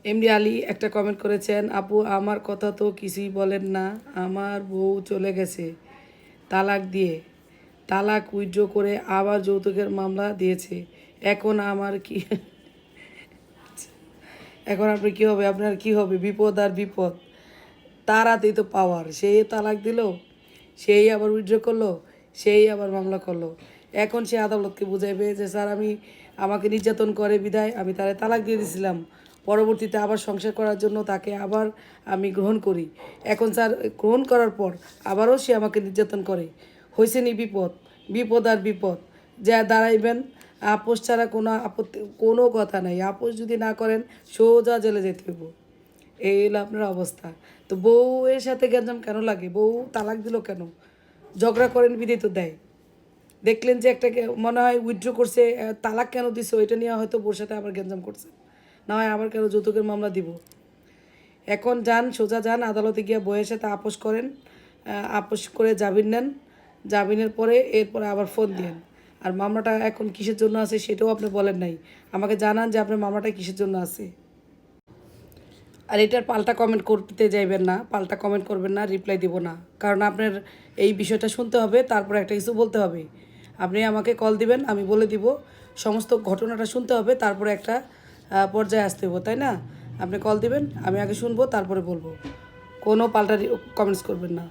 MD Ali একটা comment করেছেন, আপু আমার কথা তো কিছুই বলেন না, আমার বউ চলে গেছে তালাক দিয়ে, তালাক উইথড্র করে আবার যৌতুকের মামলা দিয়েছে, এখন আমার কি এখন আপনি কী হবে, আপনার কি হবে? বিপদ আর বিপদ, তার হাতেই তো পাওয়ার। সেই তালাক দিল, সেই আবার উইথড্র করলো, সেই আবার মামলা করলো। এখন সে আদালতকে বুঝাইবে যে স্যার আমাকে নির্যাতন করে বিধায় আমি তারে তালাক দিয়ে দিয়েছিলাম, পরবর্তীতে আবার সংসার করার জন্য তাকে আবার আমি গ্রহণ করি। এখন স্যার গ্রহণ করার পর আবারও সে আমাকে নির্যাতন করে। হয়েছে নি বিপদ, বিপদ আর বিপদ। যা দাঁড়াইবেন, আপোষ ছাড়া কোনো আপত্তি, কোনো কথা নাই। আপোষ যদি না করেন সোজা জেলে যেতে হইব। এই হলো আপনার অবস্থা। তো বউয়ের সাথে গ্যাঞ্জাম কেন লাগে? বউ তালাক দিল কেন? ঝগড়া করেন বিদেই তো দেয়। দেখলেন যে একটা মনে হয় উইথড্র করছে, তালাক কেন দিছে ওইটা নিয়ে হয়তো বউর সাথে আবার গ্যাঞ্জাম করছে, না হয় আবার কেন যৌতুকের মামলা দিব। এখন যান, সোজা যান আদালতে গিয়ে বউয়ের সাথে আপোষ করেন, আপোষ করে জামিন নেন, জামিনের পরে এরপরে আবার ফোন দিন। আর মামলাটা এখন কিসের জন্য আছে সেটাও আপনি বলেন নাই, আমাকে জানান যে আপনার মামলাটা কিসের জন্য আছে। আর এটার পাল্টা কমেন্ট করতে যাইবেন না, পাল্টা কমেন্ট করবেন না, রিপ্লাই দিব না, কারণ আপনার এই বিষয়টা শুনতে হবে, তারপরে একটা কিছু বলতে হবে। আপনি আমাকে কল দিবেন, আমি বলে দিব, সমস্ত ঘটনাটা শুনতে হবে, তারপরে একটা পর্যায়ে আসতে হবে, তাই না? আপনি কল দিবেন, আমি আগে শুনবো, তারপরে বলবো। কোনো পাল্টা কমেন্টস করবেন না।